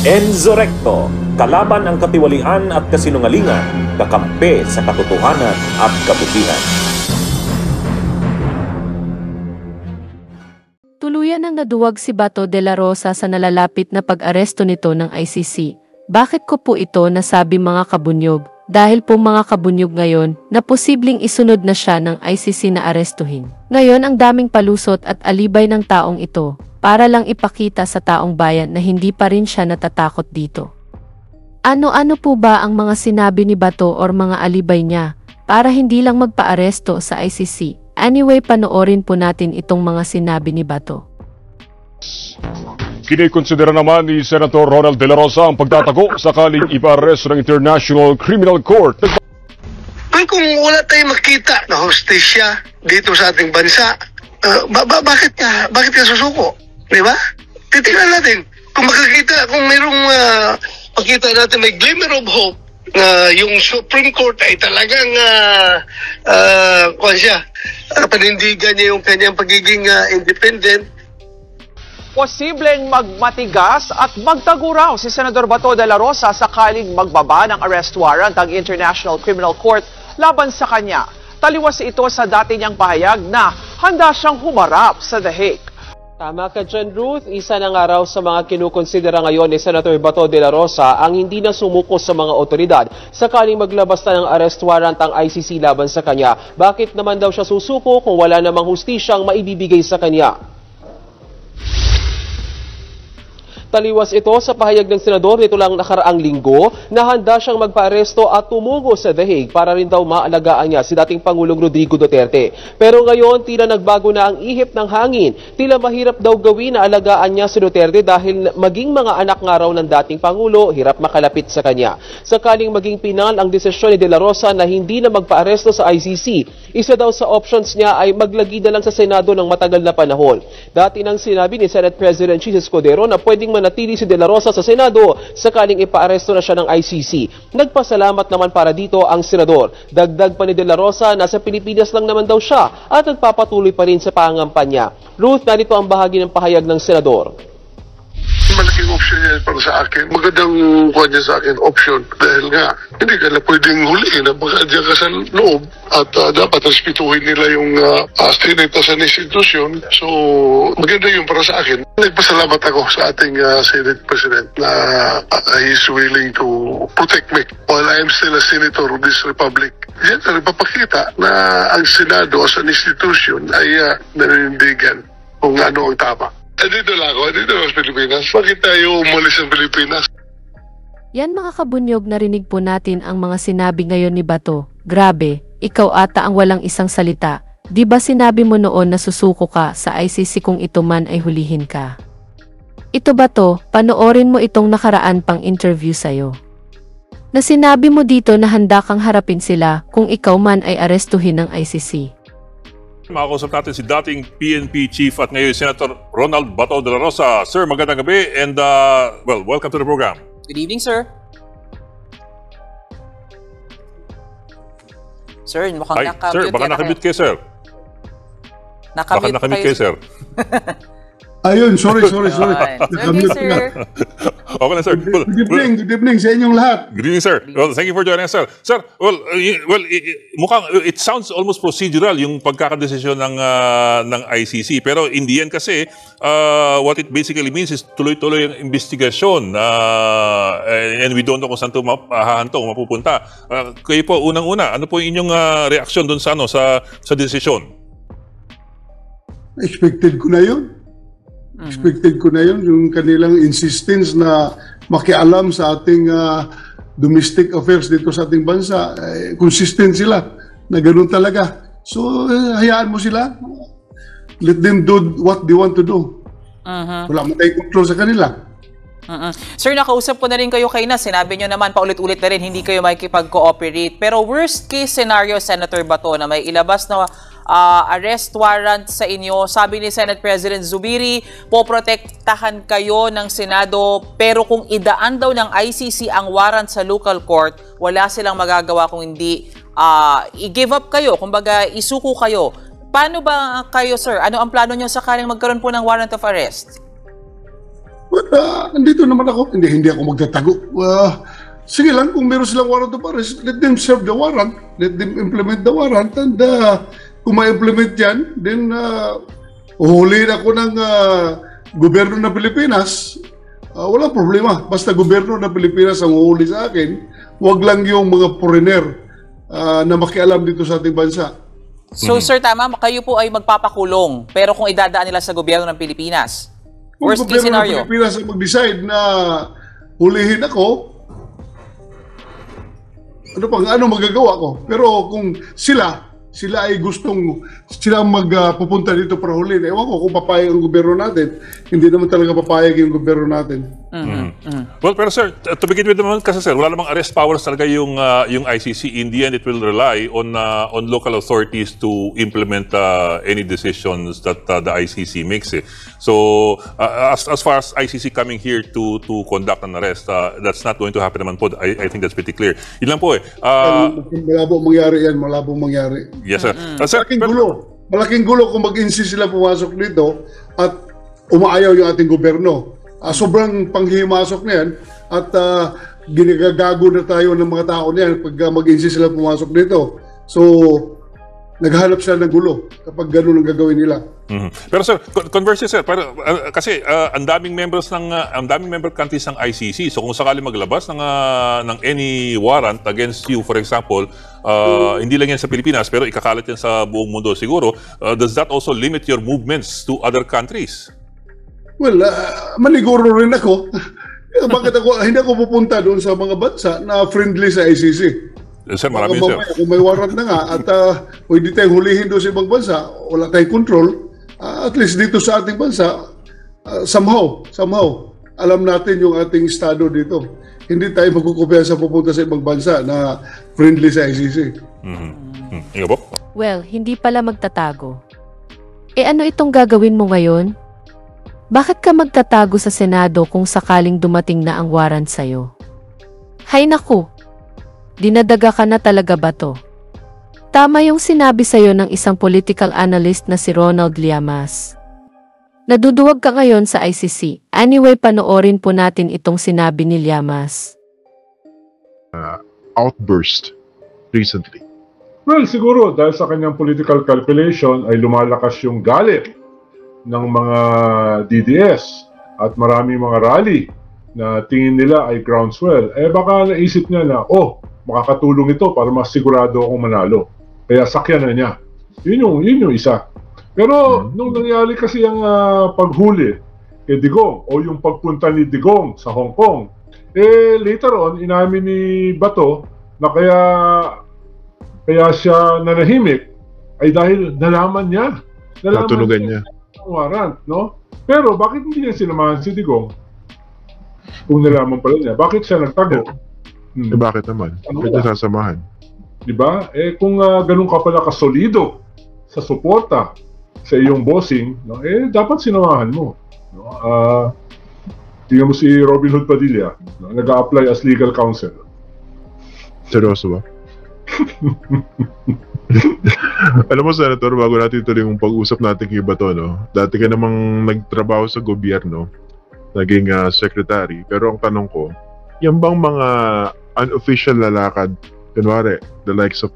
Enzo Recto, kalaban ang katiwalian at kasinungalingan, kakampi sa katotohanan at kabutihan. Tuluyan ang naduwag si Bato de la Rosa sa nalalapit na pag-aresto nito ng ICC. Bakit ko po ito nasabi mga kabunyog? Dahil po mga kabunyog ngayon na posibleng isunod na siya ng ICC na arestuhin. Ngayon ang daming palusot at alibay ng taong ito para lang ipakita sa taong bayan na hindi pa rin siya natatakot dito. Ano-ano po ba ang mga sinabi ni Bato or mga alibay niya para hindi lang magpa-aresto sa ICC? Anyway, panoorin po natin itong mga sinabi ni Bato. Kinikonsidera naman ni Senator Ronald De La Rosa ang pagtatago sakaling ipa-arrest ng International Criminal Court. Ay, kung wala tayong makita na hostisya dito sa ating bansa, bakit ka susuko? Di ba? Titingnan natin. Kung makakita, kung mayroong makita natin may glimmer of hope na yung Supreme Court ay talagang panindigan niya yung kanyang pagiging independent. Posibleng magmatigas at magtago raw si Senador Bato de la Rosa sakaling magbaba ng arrest warrant ang International Criminal Court laban sa kanya. Taliwas ito sa dati niyang pahayag na handa siyang humarap sa The Hague. Tama ka dyan, Ruth. Isa na nga raw sa mga kinukonsidera ngayon ni Senator Bato de la Rosa ang hindi na sumuko sa mga otoridad sakaling maglabas na ng arrest warrant ang ICC laban sa kanya. Bakit naman daw siya susuko kung wala namang hustisyang maibibigay sa kanya? Taliwas ito sa pahayag ng senador nito lang nakaraang linggo na handa siyang magpa-aresto at tumungo sa The Hague para rin daw maalagaan niya si dating Pangulong Rodrigo Duterte. Pero ngayon, tila nagbago na ang ihip ng hangin. Tila mahirap daw gawin na alagaan niya si Duterte dahil maging mga anak nga raw ng dating Pangulo, hirap makalapit sa kanya. Sakaling maging pinal ang desisyon ni De La Rosa na hindi na magpa-aresto sa ICC, isa daw sa options niya ay maglagi na lang sa Senado ng matagal na panahon. Dati nang sinabi ni Senate President Chis Escudero na pwedeng manatili si De La Rosa sa Senado sakaling ipa-aresto na siya ng ICC. Nagpasalamat naman para dito ang senador. Dagdag pa ni De La Rosa na sa Pilipinas lang naman daw siya at nagpapatuloy pa rin sa pangampanya. Ruth, narito ang bahagi ng pahayag ng senador. Malaking option yan para sa akin. Magandang kuha niya sa akin option dahil nga hindi ka na pwedeng huliin na baka diyan ka sa loob at dapat respetuhin nila yung tinita sa institusyon. So maganda yun para sa akin. Nagpasalamat ako sa ating Senate President na he is willing to protect me while I am still a senator of this republic. Siyempre, papakita na ang Senado as an institution ay naninindigan kung ano ang tama. Dito lang ako, dito lang sa Pilipinas. Bakit tayo umalis ng Pilipinas? Yan mga kabunyog, narinig po natin ang mga sinabi ngayon ni Bato. Grabe, ikaw ata ang walang isang salita. Di ba sinabi mo noon na susuko ka sa ICC kung ito man ay hulihin ka? Ito Bato, panoorin mo itong nakaraan pang interview sa'yo. Na sinabi mo dito na handa kang harapin sila kung ikaw man ay arestuhin ng ICC. Makakausap natin si dating PNP Chief at ngayon Senator Ronald Bato de la Rosa. Sir, magandang gabi and welcome to the program. Good evening, sir. Sir, mukhang nakamute. Sir, baka nakamute kayo, sir. Baka nakamute kayo, sir. Ayun, sorry. Good evening, sir. Okay na, sir. Good evening sa inyong lahat. Good evening, sir. Well, thank you for joining us, sir. Sir, mukhang it sounds almost procedural yung pagkakadesisyon ng ICC. Pero in the end kasi, what it basically means is tuloy-tuloy ang investigasyon and we don't know kung saan ito mapupunta. Kayo po, unang-una, ano po yung inyong reaksyon doon sa desisyon? Expected ko na yun. Expected ko na yun, yung kanilang insistence na makialam sa ating domestic affairs dito sa ating bansa. Consistent sila na ganun talaga. So, hayaan mo sila. Let them do what they want to do. Wala mo tayong control sa kanila. Sir, nakausap ko na rin kayo kayo na. Sinabi nyo naman paulit-ulit na rin, hindi kayo makikipag-cooperate. Pero worst case scenario, Senator Bato, na may ilabas na arrest warrant sa inyo. Sabi ni Senate President Zubiri, poprotektahan kayo ng Senado, pero kung idaan daw ng ICC ang warrant sa local court, wala silang magagawa kung hindi i-give up kayo, kumbaga isuko kayo. Paano ba kayo, sir? Ano ang plano nyo sakaling magkaroon po ng warrant of arrest? But andito naman ako, hindi ako magtatago. Sige lang, kung meron silang warrant of arrest, let them serve the warrant, let them implement the warrant, and kung ma-implement yan, then uhulihin ako ng gobyerno ng Pilipinas. Walang problema. Basta gobyerno ng Pilipinas ang uhuli sa akin, wag lang yung mga foreigner na makialam dito sa ating bansa. So sir, tama, kayo po ay magpapakulong, pero kung idadaan nila sa gobyerno ng Pilipinas, worst case scenario. Kung gobyerno ng Pilipinas ang mag-decide na hulihin ako, ano magagawa ko? Pero kung sila ay gustong magpupunta dito para hulihin, ewan ko kung papayag ang gobyerno natin. Hindi naman talaga papayag yung gobyerno natin. Well, pero sir, to begin with naman kasi sir, wala namang arrest powers talaga yung ICC. In the end, it will rely on local authorities to implement any decisions that the ICC makes. So, as far as ICC coming here to conduct an arrest, that's not going to happen naman po. I think that's pretty clear. Yun lang po Malabong mangyari yan, malabong mangyari. Yes, sir. Malaking gulo kung mag-insist sila pumasok dito at umaayaw yung ating gobyerno. Sobrang panghimasok na yan at ginagagago na tayo ng mga tao na yan pag mag-insist sila pumasok dito. So, naghahanap sila ng gulo kapag gano'n ang gagawin nila. Pero sir, conversely sir, kasi ang daming member countries ng ICC. So kung sakali maglabas ng any warrant against you, for example, hindi lang yan sa Pilipinas, pero ikakalat yan sa buong mundo siguro, does that also limit your movements to other countries? Well, maniguro rin ako. Bakit hindi ako pupunta doon sa mga bansa na friendly sa ICC? Sir, marami sir. Kung may warrant na nga at pwede tayong hulihin doon sa ibang bansa, wala tayong control, at least dito sa ating bansa, somehow, alam natin yung ating estado dito. Hindi tayo magkukumpiyansa pupunta sa ibang bansa na friendly sa ICC. Well, hindi pala magtatago. Ano itong gagawin mo ngayon? Bakit ka magtatago sa Senado kung sakaling dumating na ang warrant sa'yo? Hay naku! Dinadaga ka na talaga ba to? Tama yung sinabi sa'yo ng isang political analyst na si Ronald Llamas. Naduduwag ka ngayon sa ICC. Anyway, panoorin po natin itong sinabi ni Llamas. Outburst recently. Well, siguro dahil sa kanyang political calculation ay lumalakas yung galit ng mga DDS at maraming mga rally na tingin nila ay groundswell. Baka naisip niya na, makakatulong ito para mas sigurado akong manalo. Kaya sakyan na niya. Yun yung isa. Pero nung nangyari kasi ang paghuli kay Digong o yung pagpunta ni Digong sa Hong Kong, later on, inamin ni Bato na kaya siya nanahimik ay dahil nalaman niya. Natunugan niya. Ang warrant, no? Pero bakit hindi niya sinamahan si Digong? Kung nalaman pala niya, bakit siya nagtago? Bakit naman? Bakit niya sasamahan? Diba? Kung ganun ka pala kasolido sa suporta sa iyong bossing, no, dapat sinamahan mo. No? Tingnan mo si Robin Hood Padilla, no? Nag-a-apply as legal counsel. Seryoso ba? Alam mo, Senator, bago natin ituloy yung pag-usap natin kay Bato, no? Dati ka namang nagtrabaho sa gobyerno, naging secretary, pero ang tanong ko, yan bang mga unofficial na lakad, kunwari, the likes of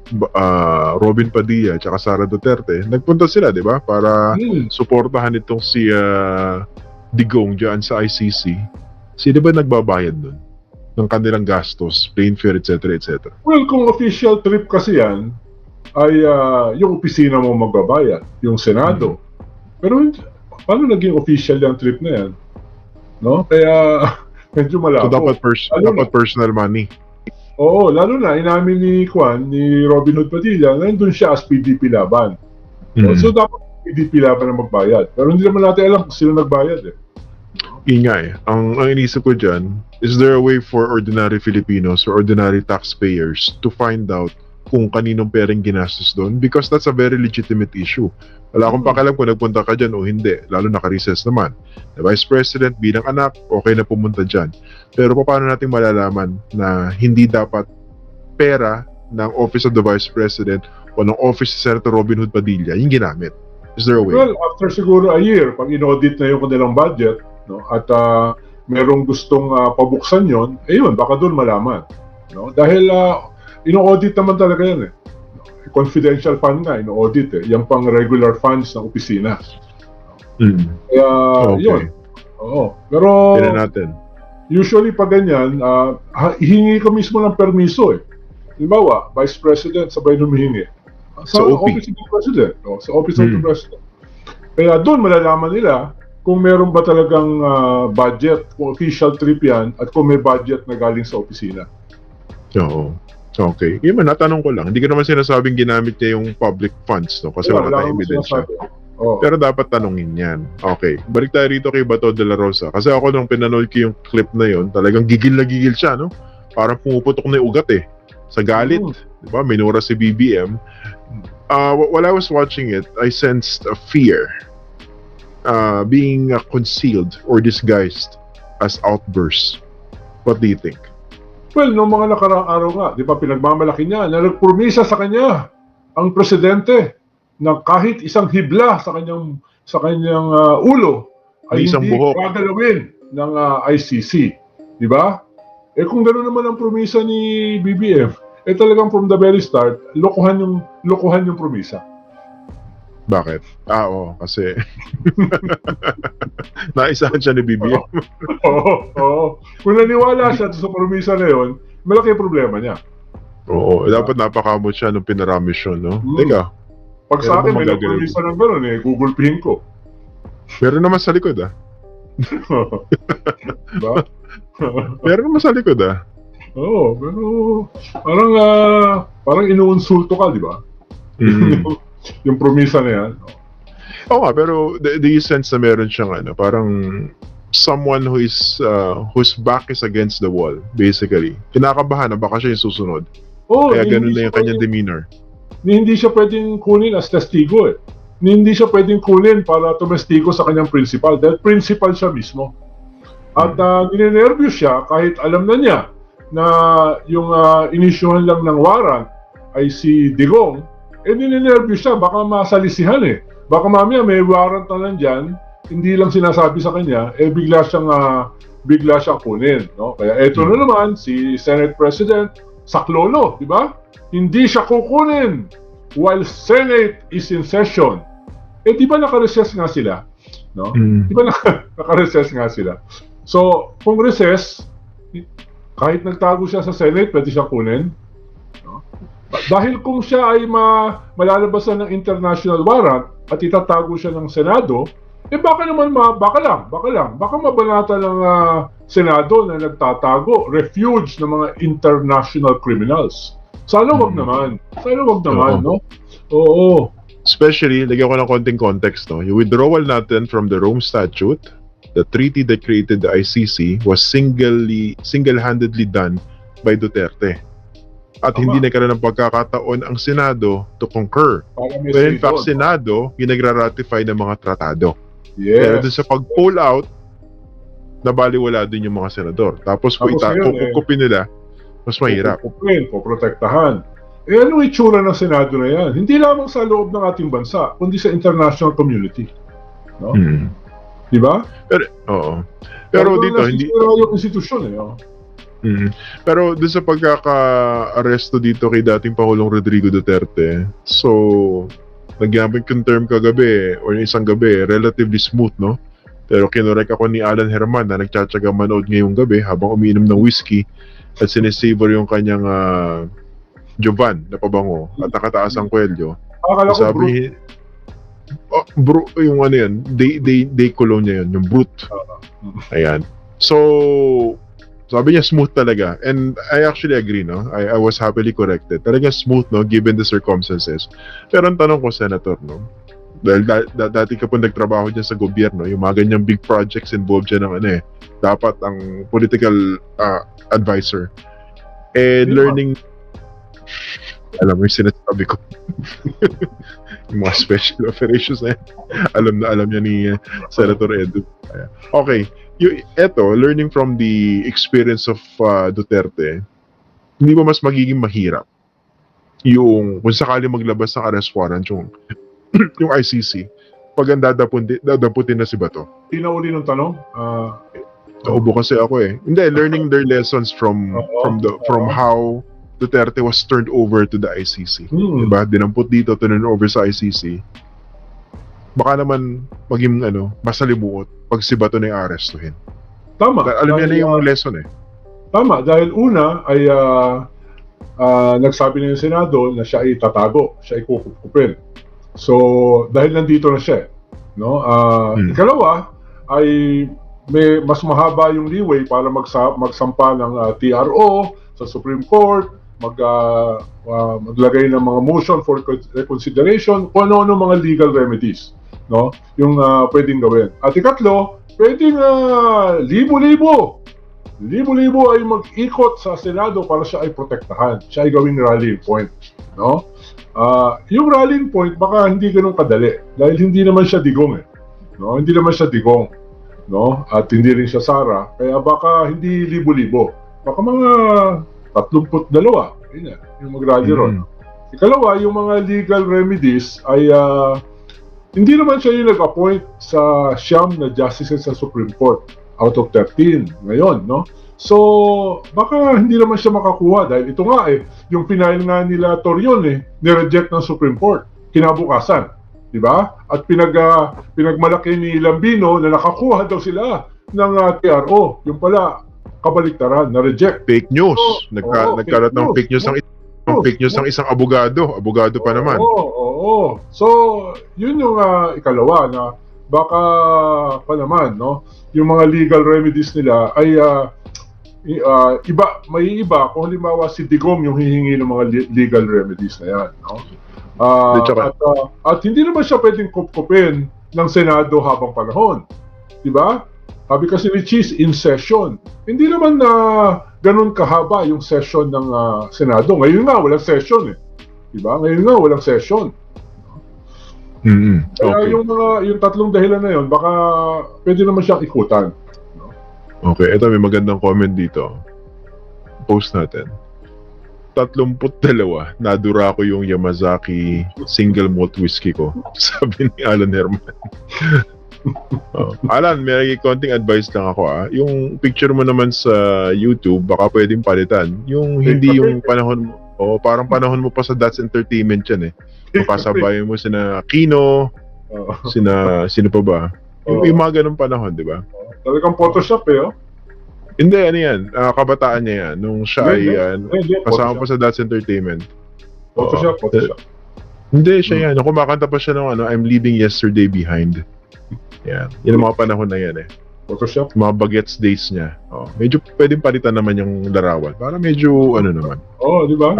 Robin Padilla at Sara Duterte, nagpunta sila, di ba? Para suportahan itong si Digong dyan sa ICC. Sino ba nagbabayad nun? Ng kanilang gastos, plane fare, etc. etc. Well, kung official trip kasi yan, ay yung opisina mo magbabayad, yung Senado. Pero paano naging official yung trip na yan? No? Kaya medyo malabo. So dapat personal money. Oo, lalo na inamin ni Robin Hood Padilla, nandun siya as PDP laban. So dapat PDP laban na magbayad. Pero hindi naman natin alam kung sino nagbayad Ingay. Ang inisip ko dyan, is there a way for ordinary Filipinos or ordinary taxpayers to find out kung kaninong pereng ginastos doon? Because that's a very legitimate issue. Wala akong pakialam kung nagpunta ka dyan o hindi, lalo naka-recess naman. The Vice President bilang anak, okay na pumunta dyan. Pero paano natin malalaman na hindi dapat pera ng Office of the Vice President o ng Office of Senator Robin Hood Padilla yung ginamit? Is there a way? Well, after siguro a year, pag in-audit na yung kanilang budget, no, at merong gustong pabuksan yon, yun, baka doon malaman. No? Dahil ino-audit naman talaga yan eh. Confidential fund nga, ino-audit eh. Yung pang regular funds ng opisina. Kaya, yun. Oo. Pero, natin. Usually pag ganyan, hihingi ka mismo ng permiso eh. Halimbawa, Vice President sabay humihingi. Sa Office of the President. Sa Office of the President. Kaya doon malalaman nila kung meron ba talagang budget, kung official trip yan, at kung may budget na galing sa opisina. Oo. Okay. Yung natanong ko lang, hindi ko naman sinasabing ginamit niya yung public funds, no? Kasi wala tayong ebidensya. Pero dapat tanongin yan. Okay. Balik tayo rito kay Bato de la Rosa. Kasi ako nung pinanood ko yung clip na yon, talagang gigil na gigil siya, no? Parang pumuputok na yung ugat eh. Sa galit. Diba? Minura si BBM. While I was watching it, I sensed a fear being concealed or disguised as outbursts. What do you think? Well, noong mga nakaraang araw nga, di ba pinagmamalaki niya na nagpromisa sa kanya ang presidente na kahit isang hibla sa kanyang ulo ay hindi gagalawin ng ICC. Di ba? Kung gano'n naman ang promisa ni BBM, talagang from the very start, lokohan yung promisa. Bakit? Oo, kasi naisahan siya ni BBM. Oo. Kung naniwala siya sa promisa na yun, malaki yung problema niya. Oo, dapat napakamot siya nung pinaramis yun, no? Teka. Pag sa akin, may promisa ng gano'n gugulpihin ko. Meron naman sa likod, Diba? Meron naman sa likod, Oo, pero parang inuunsulto ka, di ba? Yung promisa na yan. Oo nga, pero do you sense na meron siyang parang someone whose back is against the wall, basically. Kinakabahan na baka siya yung susunod. Kaya ganun na yung kanyang demeanor. Hindi siya pwedeng kunin as testigo eh. Hindi siya pwedeng kunin para tumestigo sa kanyang principal dahil principal siya mismo. At ninenervyos siya kahit alam na niya na yung inisyuhan lang ng warrant ay si Digong, ninenervyos siya, baka masalisihan eh. Baka mamaya may warrant na lang dyan, hindi lang sinasabi sa kanya, bigla siyang kunin. No? Kaya eto na naman, si Senate President Saklolo, di ba? Hindi siya kukunin while Senate is in session. Di ba naka-recess nga sila? No? Di ba naka-recess nga sila? So, kung recess, kahit nagtago siya sa Senate, pwede siyang kunin. No? Dahil kung siya ay malalabasan ng international warrant at itatago siya ng Senado, baka mabanata ng Senado na nagtatago, refuge ng mga international criminals. Sana wag naman. No? Oo. Especially, lagyan ko ng konting context, no? Yung withdrawal natin from the Rome Statute, the treaty that created the ICC was single-handedly done by Duterte. At hindi nagkaroon ng pagkakataon ang Senado to concur. Pero in fact, Senado, yung nagra-ratify ng mga tratado. Yes. Pero dun sa pag-pull out, nabaliwala din yung mga senador. Tapos kung kukupin nila, mas mahirap. Poprotektahan. Ano itsura ng Senado na yan? Hindi lamang sa loob ng ating bansa, kundi sa international community. No? Diba? Pero dito, hindi... yung institusyon Pero doon sa pagkaka-aresto dito kay dating Pangulong Rodrigo Duterte, so, nagyamit yung term kagabi, or isang gabi, relatively smooth, no? Pero kinorek ako ni Alan Herman na nagtsatsaga manood ngayong gabi habang umiinom ng whiskey at sinisavor yung kanyang Jovan na pabango at nakataas ang kwelyo. Sabi, yung ano yan, day cologne niya yun, yung brute. Ayan. So, sabi niya smooth talaga. And I actually agree, no? I was happily corrected. Talaga smooth, no? Given the circumstances. Pero ang tanong ko, Senator, no? Dahil dati ka po nagtrabaho dyan sa gobyerno, yung mga ganyang big projects involved dyan ng dapat ang political advisor. And learning, alam mo yung sinasabi ko. Yung mga special operations na yan. Alam niya ni Senator Edu. Okay. Eto, learning from the experience of Duterte, hindi ba mas magiging mahirap yung kung sakali maglabas ng arrest warrant yung ICC pag ang dadaputin na si Bato? Tinauli ng tanong, Naubo kasi ako eh. Hindi, learning their lessons from how Duterte was turned over to the ICC. Diba? Dinampot dito, turn over sa ICC. Baka naman maging masalimuot pag si Bato na i-arrestuhin. Tama. Alam niya na yung lesson eh. Tama, dahil una ay nagsabi na yung Senado na siya ay tatago, siya ay kukupin. So, dahil nandito na siya, no? Ikalawa ay may mas mahaba yung leeway para magsampa ng TRO sa Supreme Court, maglagay ng mga motion for reconsideration, kung ano-ano mga legal remedies, no? Yung pwedeng gawin. At ikatlo, pwedeng libo-libo ay mag-ikot sa Senado para siya ay protektahan, siya ay gawing rallying point, no? Yung rallying point baka hindi ganun kadali dahil hindi naman siya digong no? Hindi naman siya digong, no? At hindi rin siya Sara, kaya baka hindi libo-libo, baka mga 32 yung mag-rally ron. Ikalawa, yung mga legal remedies ay hindi naman siya yung nag-appoint sa siyam na justices sa Supreme Court out of 13 ngayon, no? So, baka hindi naman siya makakuha dahil ito nga yung final nga nila Torion ni-reject ng Supreme Court kinabukasan, di ba? At pinagmalaki ni Lambino na nakakuha daw sila ng TRO. Yung pala, kabaliktaran, na-reject. Fake news. Nagkalat ng fake news ng isang abogado. Abogado pa naman. Oo. So, yun yung ikalawa na baka pa naman, no? Yung mga legal remedies nila ay may iba kung halimbawa si Digong yung hihingi ng mga legal remedies na yan, no? At hindi naman siya pwedeng kupkupin ng Senado habang panahon, di ba? Sabi kasi ni Cheese, in session. Hindi naman na ganun kahaba yung session ng Senado. Ngayon nga walang session di ba? Ngayon nga walang session. Kaya yung tatlong dahilan na yun, baka pwede naman siyang ikutan. No? Okay, ito may magandang comment dito. Post natin. 32, nadura ko yung Yamazaki single malt whiskey ko. Sabi ni Alan Herman. Alan, may konting advice lang ako Yung picture mo naman sa YouTube, baka pwedeng palitan. Yung hindi yung panahon mo. Parang panahon mo pa sa That's Entertainment yan Makasabayan mo sina Kino, sino pa ba? Yung mga ganung panahon, di ba? Talagang Photoshop Hindi, yan. Kabataan niya yan. Nung siya kasama pa sa That's Entertainment. Photoshop. Hindi, siya yan. Kumakanta pa siya ng I'm leaving yesterday behind. Yan. Yan ang mga panahon na yan Photoshop? Mga bagets days niya. Medyo pwedeng palitan naman yung larawan. Para medyo naman. Di ba?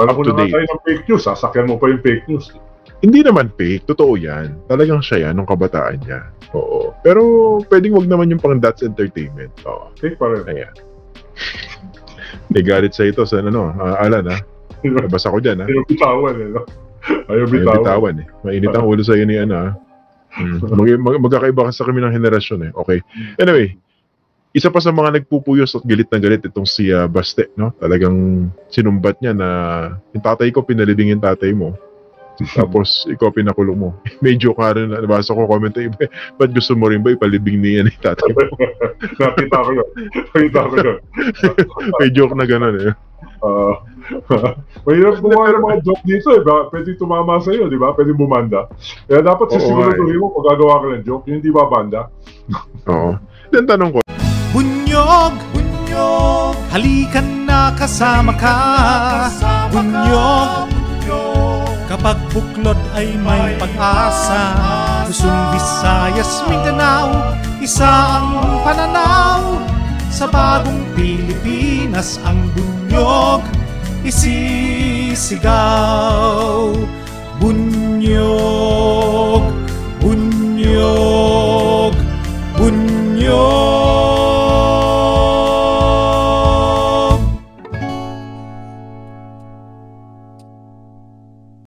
Parang kung up to date. tayo ng fake news, sasakyan mo pa yung fake news. Hindi naman fake, totoo yan. Talagang siya yan, nung kabataan niya. Oo. Pero pwedeng wag naman yung pang That's Entertainment. Fake pa rin. Ayan. May galit sa ito sa Alan Nabasa ko dyan Ayaw bitawan Ayaw bitawan Mainit ang ulo sa iyo ni Magkakaiba kasi kami ng henerasyon Okay. Anyway, isa pa sa mga nagpupuyos at galit na galit itong si Baste, no? Talagang sinumbat niya na yung tatay ko, pinalibing yung tatay mo. Tapos ikaw pinakulong mo. Medyo ka rin, nabasa ko comment ba't gusto mo rin ba ipalibing niya ni tatay mo? Nakita ko yun. May joke na gano'n mahirap gumawa ng mga joke dito Pwede tumama sa iyo, di ba? Pwede bumanda. Kaya dapat sisiguraduhin mo pag gagawa ka ng joke, hindi ba banda? Oo. Then tanong ko, Bunyog, halikan na kasama ka. Bunyog, kapag buklod ay may pag-asa. Luzon, Visayas, Mindanao, isa ang pananaw. Sa bagong Pilipinas ang bunyog isisigaw. Bunyog.